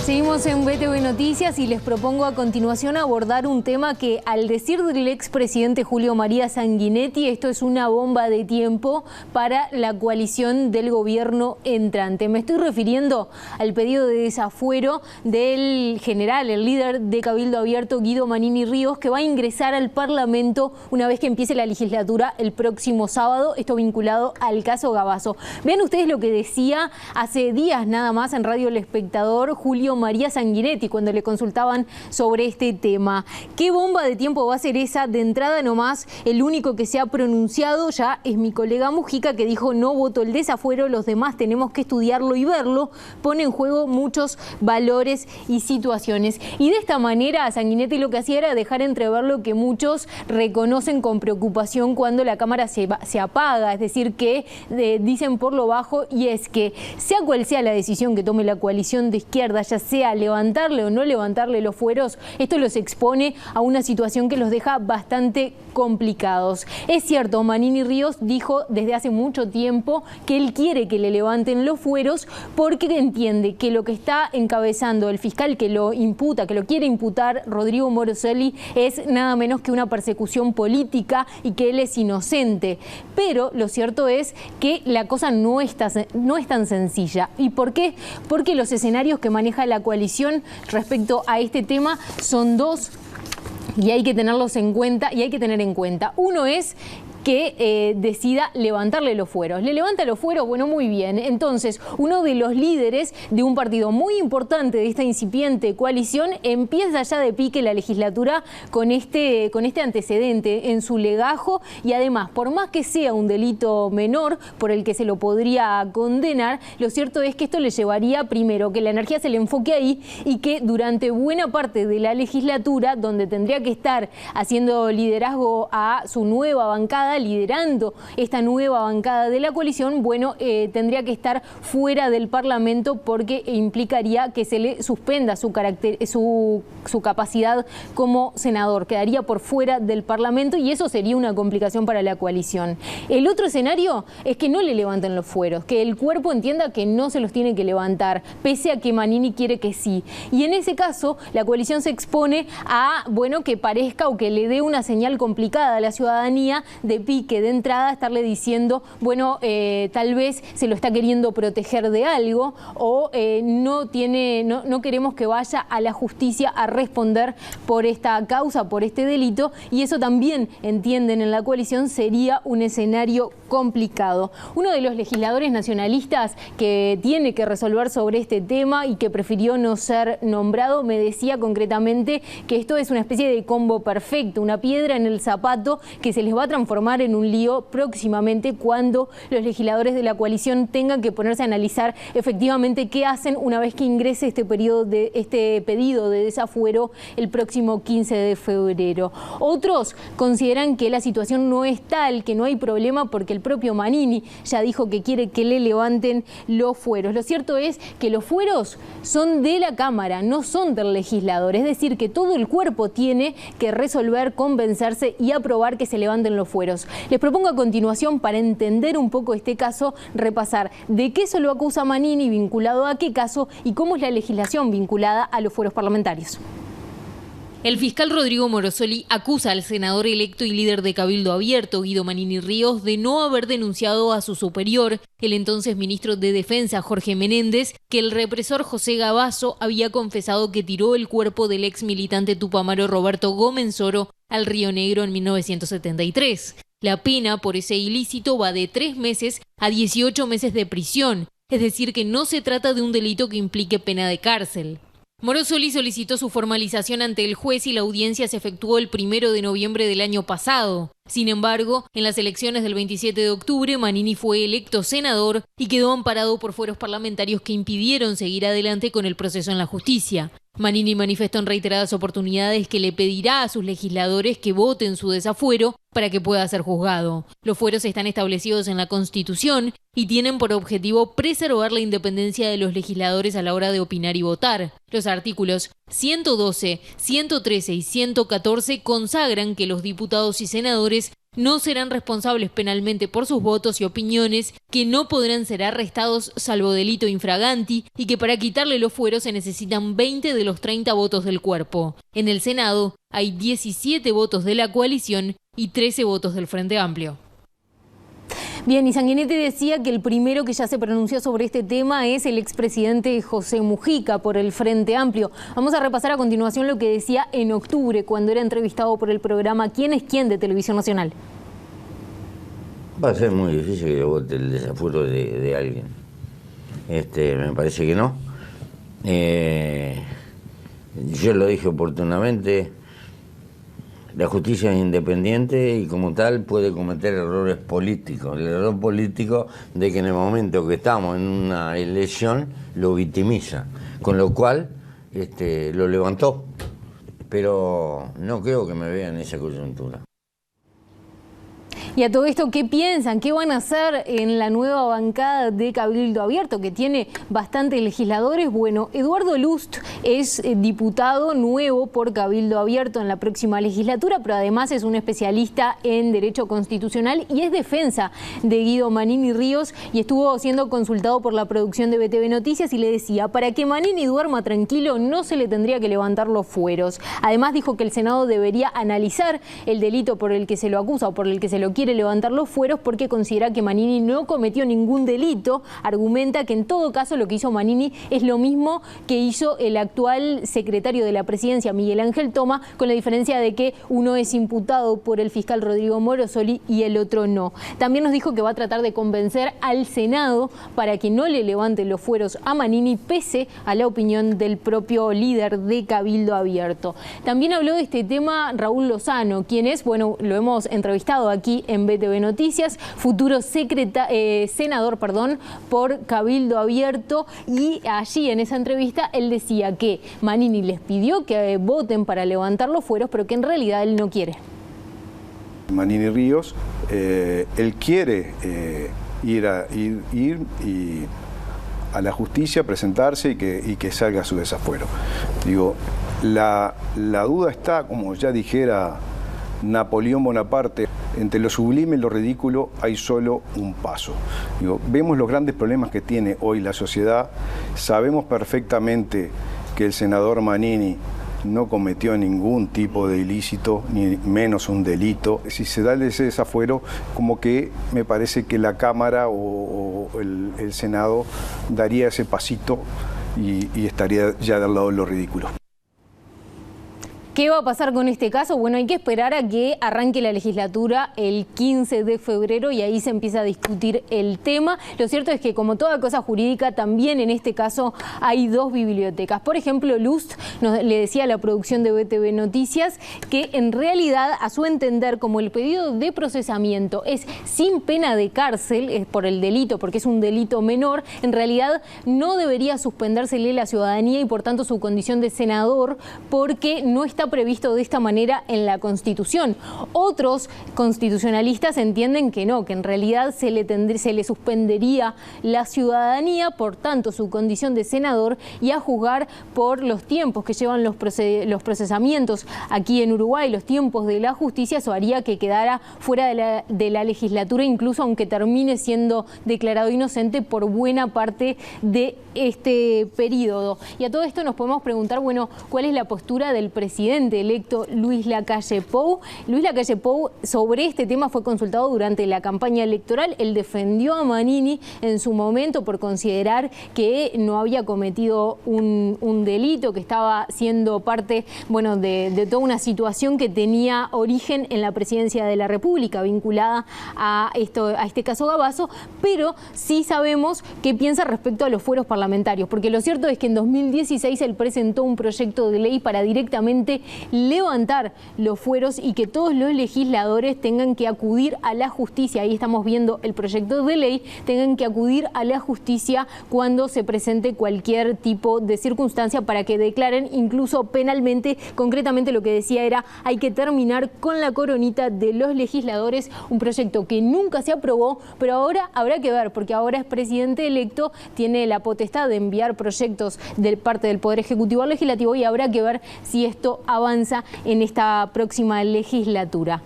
Seguimos en BTV Noticias y les propongo a continuación abordar un tema que, al decir del expresidente Julio María Sanguinetti, esto es una bomba de tiempo para la coalición del gobierno entrante. Me estoy refiriendo al pedido de desafuero del general, el líder de Cabildo Abierto, Guido Manini Ríos, que va a ingresar al Parlamento una vez que empiece la legislatura el próximo sábado, esto vinculado al caso Gavazo. Vean ustedes lo que decía hace días nada más en Radio El Espectador Julio María Sanguinetti cuando le consultaban sobre este tema. ¿Qué bomba de tiempo va a ser esa? De entrada nomás, el único que se ha pronunciado ya es mi colega Mujica, que dijo: no voto el desafuero, los demás tenemos que estudiarlo y verlo. Pone en juego muchos valores y situaciones. Y de esta manera Sanguinetti lo que hacía era dejar entrever lo que muchos reconocen con preocupación cuando la Cámara se apaga, es decir, que dicen por lo bajo, y es que sea cual sea la decisión que tome la coalición de izquierda, ya sea levantarle o no levantarle los fueros, esto los expone a una situación que los deja bastante complicados. Es cierto, Manini Ríos dijo desde hace mucho tiempo que él quiere que le levanten los fueros porque entiende que lo que está encabezando el fiscal que lo imputa, que lo quiere imputar, Rodrigo Morosoli, es nada menos que una persecución política y que él es inocente. Pero lo cierto es que la cosa no es tan sencilla. ¿Y por qué? Porque los escenarios que maneja la coalición respecto a este tema son dos y hay que tenerlos en cuenta y hay que tener en cuenta. Uno es que decida levantarle los fueros. ¿Le levanta los fueros? Bueno, muy bien. Entonces, uno de los líderes de un partido muy importante de esta incipiente coalición empieza ya de pique la legislatura con este antecedente en su legajo, y además, por más que sea un delito menor por el que se lo podría condenar, lo cierto es que esto le llevaría primero que la energía se le enfoque ahí y que durante buena parte de la legislatura, donde tendría que estar haciendo liderazgo a su nueva bancada, liderando esta nueva bancada de la coalición, bueno, tendría que estar fuera del Parlamento porque implicaría que se le suspenda su capacidad como senador. Quedaría por fuera del Parlamento y eso sería una complicación para la coalición. El otro escenario es que no le levanten los fueros, que el cuerpo entienda que no se los tiene que levantar, pese a que Manini quiere que sí. Y en ese caso, la coalición se expone a, bueno, que parezca o que le dé una señal complicada a la ciudadanía de pique de entrada, estarle diciendo, bueno, tal vez se lo está queriendo proteger de algo o no queremos que vaya a la justicia a responder por esta causa, por este delito, y eso también, entienden en la coalición, sería un escenario complicado. Uno de los legisladores nacionalistas que tiene que resolver sobre este tema y que prefirió no ser nombrado, me decía concretamente que esto es una especie de combo perfecto, una piedra en el zapato que se les va a transformar en un lío próximamente cuando los legisladores de la coalición tengan que ponerse a analizar efectivamente qué hacen una vez que ingrese este pedido de desafuero el próximo 15 de febrero. Otros consideran que la situación no es tal, que no hay problema porque el propio Manini ya dijo que quiere que le levanten los fueros. Lo cierto es que los fueros son de la Cámara, no son del legislador, es decir, que todo el cuerpo tiene que resolver, convencerse y aprobar que se levanten los fueros. Les propongo a continuación, para entender un poco este caso, repasar de qué se lo acusa Manini, vinculado a qué caso y cómo es la legislación vinculada a los fueros parlamentarios. El fiscal Rodrigo Morosoli acusa al senador electo y líder de Cabildo Abierto, Guido Manini Ríos, de no haber denunciado a su superior, el entonces ministro de Defensa, Jorge Menéndez, que el represor José Gavazo había confesado que tiró el cuerpo del ex militante tupamaro Roberto Gómez Soro al Río Negro en 1973. La pena por ese ilícito va de 3 meses a 18 meses de prisión, es decir, que no se trata de un delito que implique pena de cárcel. Morosoli solicitó su formalización ante el juez y la audiencia se efectuó el 1 de noviembre del año pasado. Sin embargo, en las elecciones del 27 de octubre, Manini fue electo senador y quedó amparado por fueros parlamentarios que impidieron seguir adelante con el proceso en la justicia. Manini manifestó en reiteradas oportunidades que le pedirá a sus legisladores que voten su desafuero para que pueda ser juzgado. Los fueros están establecidos en la Constitución y tienen por objetivo preservar la independencia de los legisladores a la hora de opinar y votar. Los artículos 112, 113 y 114 consagran que los diputados y senadores no serán responsables penalmente por sus votos y opiniones, que no podrán ser arrestados salvo delito infraganti y que para quitarle los fueros se necesitan 20 de los 30 votos del cuerpo. En el Senado hay 17 votos de la coalición y 13 votos del Frente Amplio. Bien, y Sanguinetti decía que el primero que ya se pronunció sobre este tema es el expresidente José Mujica por el Frente Amplio. Vamos a repasar a continuación lo que decía en octubre cuando era entrevistado por el programa ¿Quién es quién? De Televisión Nacional. Va a ser muy difícil que vote el desafuero de alguien. Me parece que no. Yo lo dije oportunamente. La justicia es independiente y como tal puede cometer errores políticos. El error político de que en el momento que estamos en una elección lo victimiza, con lo cual lo levantó. Pero no creo que me vea en esa coyuntura. Y a todo esto, ¿qué piensan? ¿Qué van a hacer en la nueva bancada de Cabildo Abierto, que tiene bastantes legisladores? Bueno, Eduardo Lust es diputado nuevo por Cabildo Abierto en la próxima legislatura, pero además es un especialista en Derecho Constitucional y es defensa de Guido Manini Ríos, y estuvo siendo consultado por la producción de BTV Noticias y le decía, para que Manini duerma tranquilo no se le tendría que levantar los fueros. Además dijo que el Senado debería analizar el delito por el que se lo acusa o por el que se lo quiere levantar los fueros, porque considera que Manini no cometió ningún delito. Argumenta que en todo caso lo que hizo Manini es lo mismo que hizo el actual secretario de la Presidencia, Miguel Ángel Toma, con la diferencia de que uno es imputado por el fiscal Rodrigo Morosoli y el otro no. También nos dijo que va a tratar de convencer al Senado para que no le levante los fueros a Manini, pese a la opinión del propio líder de Cabildo Abierto. También habló de este tema Raúl Lozano, quien es, bueno, lo hemos entrevistado aquí en BTV Noticias, futuro senador por Cabildo Abierto, y allí en esa entrevista él decía que Manini les pidió que voten para levantar los fueros, pero que en realidad él no quiere. Manini Ríos, él quiere ir a la justicia, presentarse y que salga su desafuero. Digo, la duda está, como ya dijera Napoleón Bonaparte, entre lo sublime y lo ridículo hay solo un paso. Digo, vemos los grandes problemas que tiene hoy la sociedad, sabemos perfectamente que el senador Manini no cometió ningún tipo de ilícito, ni menos un delito. Si se da ese desafuero, como que me parece que la Cámara o el Senado daría ese pasito y estaría ya del lado de lo ridículo. ¿Qué va a pasar con este caso? Bueno, hay que esperar a que arranque la legislatura el 15 de febrero y ahí se empieza a discutir el tema. Lo cierto es que, como toda cosa jurídica, también en este caso hay dos bibliotecas. Por ejemplo, Lust le decía a la producción de BTV Noticias que en realidad, a su entender, como el pedido de procesamiento es sin pena de cárcel, es por el delito, porque es un delito menor, en realidad no debería suspendérsele la ciudadanía y por tanto su condición de senador, porque no está previsto de esta manera en la Constitución. Otros constitucionalistas entienden que no, que en realidad se le suspendería la ciudadanía, por tanto su condición de senador, y a juzgar por los tiempos que llevan los procesamientos aquí en Uruguay, los tiempos de la justicia, eso haría que quedara fuera de la legislatura, incluso aunque termine siendo declarado inocente por buena parte de este periodo. Y a todo esto nos podemos preguntar, bueno, ¿cuál es la postura del presidente electo Luis Lacalle Pou? Luis Lacalle Pou sobre este tema fue consultado durante la campaña electoral. Él defendió a Manini en su momento por considerar que no había cometido un delito, que estaba siendo parte, bueno, de toda una situación que tenía origen en la presidencia de la República, vinculada a este caso Gavazo, pero sí sabemos qué piensa respecto a los fueros parlamentarios, porque lo cierto es que en 2016 él presentó un proyecto de ley para directamente levantar los fueros y que todos los legisladores tengan que acudir a la justicia. Ahí estamos viendo el proyecto de ley, tengan que acudir a la justicia cuando se presente cualquier tipo de circunstancia para que declaren, incluso penalmente. Concretamente lo que decía era, hay que terminar con la coronita de los legisladores, un proyecto que nunca se aprobó, pero ahora habrá que ver, porque ahora es presidente electo, tiene la potestad de enviar proyectos de parte del Poder Ejecutivo al Legislativo, y habrá que ver si esto avanza en esta próxima legislatura.